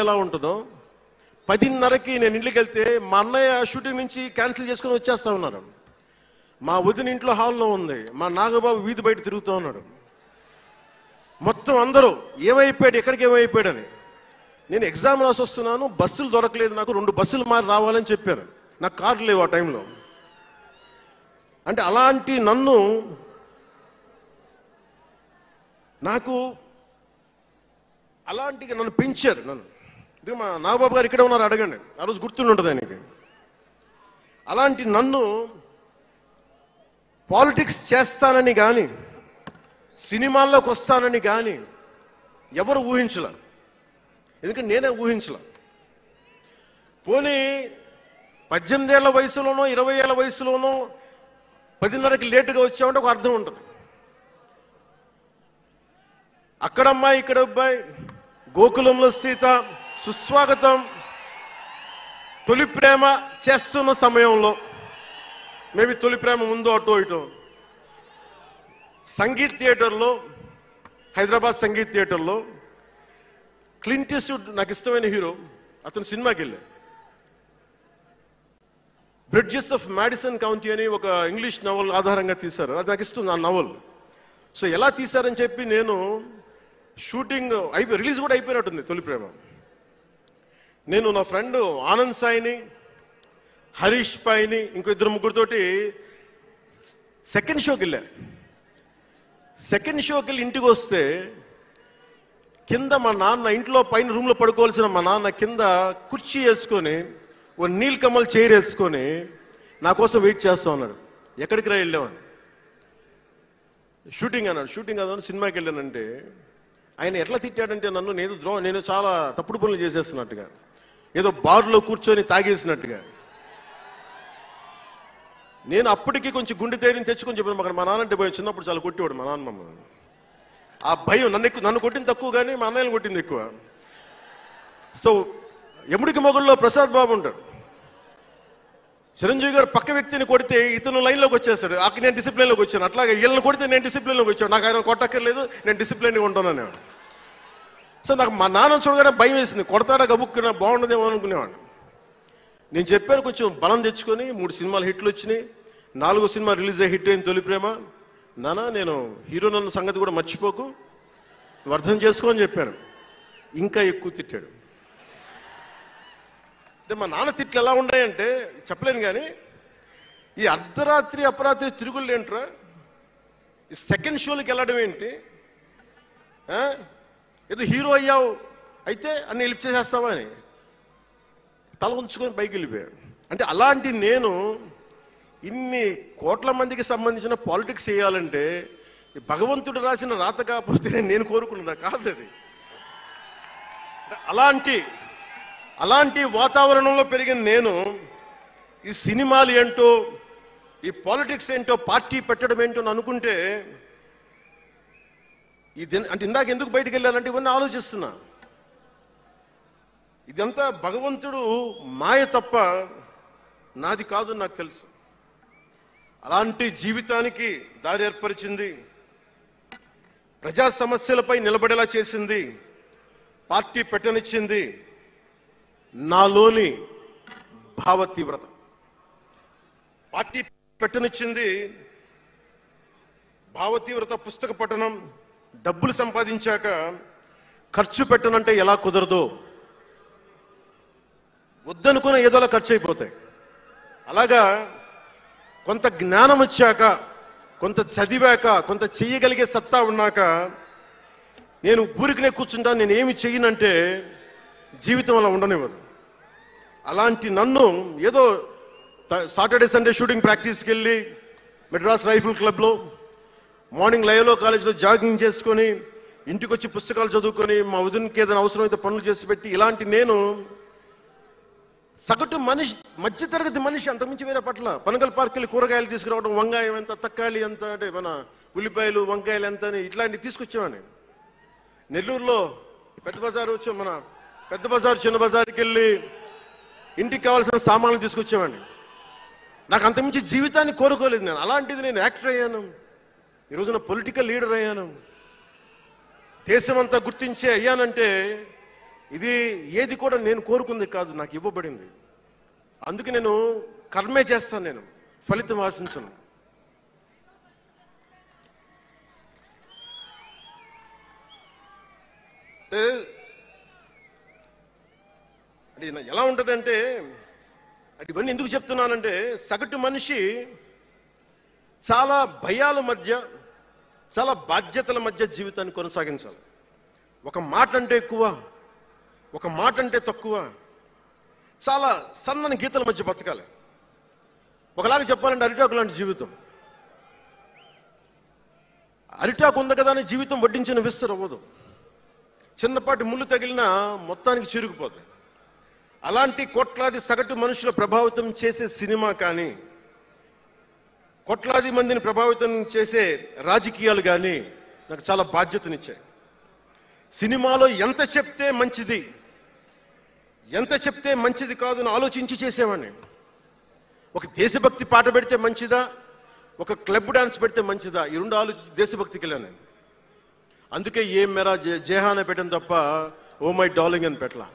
ఎలా ఉంటుందో 10:30కి నేను ఇంటికి వెళ్తే మా అన్నయ్య షూటింగ్ నుంచి క్యాన్సిల్ చేసుకుని వచ్చేస్తా ఉన్నారు. మా వదిన ఇంట్లో హాల్లో ఉంది, మా నాగబాబు వీధి బయట తిరుగుతూ ఉన్నాడు. మొత్తం అందరూ ఏమైపోయాడు, ఎక్కడికి ఏమైపోయాడని. నేను ఎగ్జామ్ రాసి వస్తున్నాను, బస్సులు దొరకలేదు, నాకు 2 బస్సులు మారి రావాలని చెప్పారు. నాకు కార్లు లేవు ఆ టైంలో. అంటే అలాంటి నన్ను పెంచారు. ఇది మా నాగబాబు గారు ఇక్కడే ఉన్నారు, అడగండి, ఆ రోజు గుర్తుంటుంది ఆయనకి. అలాంటి నన్ను పాలిటిక్స్ చేస్తానని కానీ సినిమాల్లోకి వస్తానని కానీ ఎవరు ఊహించలే. ఎందుకంటే నేనే ఊహించలే. పోనీ 18 ఏళ్ల వయసులోనో 20 ఏళ్ల వయసులోనో 10:30కి లేటుగా వచ్చామంటే ఒక అర్థం ఉంటుంది. అక్కడమ్మాయి ఇక్కడ అబ్బాయి, గోకులంలో సీత, సుస్వాగతం, తొలి ప్రేమ చేస్తున్న సమయంలో, మేబీ తొలి ప్రేమ ముందు అటో ఇటో, సంగీత్ థియేటర్లో, హైదరాబాద్ సంగీత్ థియేటర్లో క్లింట్ ఈస్ట్వుడ్ నాకు ఇష్టమైన హీరో, అతను సినిమాకి వెళ్ళా. బ్రిడ్జెస్ ఆఫ్ మాడిసన్ కౌంటీ అని ఒక ఇంగ్లీష్ నవల్ ఆధారంగా తీశారు. అది నాకు ఇస్తుంది ఆ నవల్. సో ఎలా తీశారని చెప్పి నేను షూటింగ్ రిలీజ్ కూడా అయిపోయినట్టుంది తొలి ప్రేమ. నేను నా ఫ్రెండ్ ఆనంద్ సాయిని, హరీష్ పాయిని, ఇంకో 2-3తోటి సెకండ్ షోకి వెళ్ళా. సెకండ్ షోకి వెళ్ళి ఇంటికి వస్తే కింద మా నాన్న, ఇంట్లో పైన రూమ్లో పడుకోవాల్సిన మా నాన్న కింద కుర్చీ వేసుకొని ఓ నీల్ కమల్ చైర్ వేసుకొని నా కోసం వెయిట్ చేస్తా ఉన్నాడు. ఎక్కడికి రా వెళ్ళామని. షూటింగ్ అన్నాడు. షూటింగ్ అన్నాడు, సినిమాకి వెళ్ళానంటే ఆయన ఎట్లా తిట్టాడంటే నన్ను నేను చాలా తప్పుడు పనులు చేసేస్తున్నట్టుగా, ఏదో బార్లో కూర్చొని తాగేసినట్టుగా. నేను అప్పటికి కొంచెం గుండె ధైర్యం తెచ్చుకొని చెప్పాను. అక్కడ మా నాన్న అంటే భయం, చిన్నప్పుడు చాలా కొట్టేవాడు మా నాన్న మమ్మల్ని. ఆ భయం నన్ను కొట్టింది తక్కువ కానీ మా అన్నయ్యని కొట్టింది ఎక్కువ. సో ఎముడికి మొగుల్లో ప్రసాద్ బాబు ఉంటాడు. చిరంజీవి గారు పక్క వ్యక్తిని కొడితే ఇతను లైన్లోకి వచ్చేస్తాడు. అక్కడ నేను డిసిప్లిన్లోకి వచ్చాను. అట్లాగే వీళ్ళని కొడితే నేను డిసిప్లిన్లోకి వచ్చాను. నాకు ఆయన కొట్టక్కర్లేదు, నేను డిసిప్లిన్గా ఉంటానని. సో నాకు మా నాన్న చూడగానే భయం వేసింది. కొడతాడా గబుక్కున్నా బాగుండదేమో అనుకునేవాడిని. నేను చెప్పాను, కొంచెం బలం తెచ్చుకొని 3 సినిమాలు హిట్లు వచ్చినాయి, 4వ సినిమా రిలీజ్ అయ్యి హిట్ అయింది తొలి ప్రేమ. నానా నేను హీరోనన్న సంగతి కూడా మర్చిపోకు, నువ్వు అర్థం చేసుకో అని చెప్పాను. ఇంకా ఎక్కువ తిట్టాడు. అంటే మా నాన్న తిట్లు ఎలా ఉన్నాయంటే చెప్పలేను. కానీ ఈ అర్ధరాత్రి అపరాత్రి తిరుగుళ్ళు ఏంట్రా, ఈ సెకండ్ షోలకి వెళ్ళడం ఏంటి, ఏదో హీరో అయ్యావు అయితే అన్ని లిఫ్ట్ చేసేస్తావా అని తల ఉంచుకొని పైకి వెళ్ళిపోయాడు. అంటే అలాంటి నేను ఇన్ని కోట్ల మందికి సంబంధించిన పాలిటిక్స్ చేయాలంటే భగవంతుడు రాసిన రాత కాకపోతే నేను కోరుకున్నదా కాదు అది. అలాంటి వాతావరణంలో పెరిగిన నేను ఈ సినిమాలు ఏంటో, ఈ పాలిటిక్స్ ఏంటో, పార్టీ పెట్టడం ఏంటో అనుకుంటే అంటే ఇందాక ఎందుకు బయటికి వెళ్ళాలంటే ఇవన్నీ ఆలోచిస్తున్నా. ఇదంతా భగవంతుడు మాయ తప్ప నాది కాదు నాకు తెలుసు. అలాంటి జీవితానికి దారి ఏర్పరిచింది, ప్రజా సమస్యలపై నిలబడేలా చేసింది, పార్టీ పెట్టనిచ్చింది నాలోని భావ తీవ్రత. పార్టీ పెట్టనిచ్చింది భావ తీవ్రత. పుస్తక పఠనం, డబ్బులు సంపాదించాక ఖర్చు పెట్టనంటే ఎలా కుదరదో, వద్దనుకున్న ఏదోలా ఖర్చు అయిపోతాయి. అలాగా కొంత జ్ఞానం వచ్చాక, కొంత చదివాక, కొంత చెయ్యగలిగే సత్తా ఉన్నాక నేను ఊరికనే కూర్చుంటాను, నేను ఏమి చెయ్యనంటే జీవితం అలా ఉండనివ్వదు. అలాంటి నన్ను ఏదో సాటర్డే సండే షూటింగ్ ప్రాక్టీస్కి వెళ్ళి మెడ్రాస్ రైఫిల్ క్లబ్లో, మార్నింగ్ లయలో కాలేజీలో జాగింగ్ చేసుకొని, ఇంటికి వచ్చి పుస్తకాలు చదువుకొని, మా వదినకి ఏదైనా అవసరమైతే పనులు చేసి పెట్టి, ఇలాంటి నేను సగటు మనిషి, మధ్యతరగతి మనిషి, అంతకుమించి వేరే పట్ల. పనగల్ పార్క్ వెళ్ళి కూరగాయలు తీసుకురావడం, వంకాయ ఎంత, తక్కాలి ఎంత, అంటే మన ఉల్లిపాయలు వంకాయలు ఎంత అని ఇట్లాంటివి తీసుకొచ్చేవాడిని. నెల్లూరులో పెద్ద బజారు వచ్చి, మన పెద్ద బజారు చిన్న బజార్కి వెళ్ళి ఇంటికి కావాల్సిన సామాన్లు తీసుకొచ్చేవాడిని. నాకు అంతకుమించి జీవితాన్ని కోరుకోలేదు నేను. అలాంటిది నేను యాక్టర్ అయ్యాను, ఈ రోజున పొలిటికల్ లీడర్ అయ్యాను, దేశమంతా గుర్తించే అయ్యానంటే ఇది ఏది కూడా నేను కోరుకుంది కాదు, నాకు ఇవ్వబడింది. అందుకే నేను కర్మే చేస్తాను, నేను ఫలితం ఆశించను. అంటే ఎలా ఉంటుందంటే, ఇవన్నీ ఎందుకు చెప్తున్నానంటే, సగటు మనిషి చాలా భయాల మధ్య, చాలా బాధ్యతల మధ్య జీవితాన్ని కొనసాగించాలి. ఒక మాట అంటే ఎక్కువ, ఒక మాట అంటే తక్కువ, చాలా సన్నని గీతల మధ్య బతకాలి. ఒకలాగా చెప్పాలంటే అరిటాకు లాంటి జీవితం. అరిటాకు ఉంది కదా అని జీవితం వడ్డించిన విస్తరు అవ్వదు. చిన్నపాటి ముళ్ళు తగిలినా మొత్తానికి చిరుగుపోతుంది. అలాంటి కోట్లాది సగటు మనుషుల ప్రభావితం చేసే సినిమా కానీ, కోట్లాది మందిని ప్రభావితం చేసే రాజకీయాలు కానీ నాకు చాలా బాధ్యతనిచ్చాయి. సినిమాలో ఎంత చెప్తే మంచిది, ఎంత చెప్తే మంచిది కాదని ఆలోచించి చేసేవాడిని. ఒక దేశభక్తి పాట పెడితే మంచిదా, ఒక క్లబ్ డాన్స్ పెడితే మంచిదా, ఈ రెండు ఆలోచించి దేశభక్తికి వెళ్ళాను నేను. అందుకే ఏ మేరా జేహానే పెట్టాను తప్ప ఓ మై డార్లింగ్ అని పెట్టలా.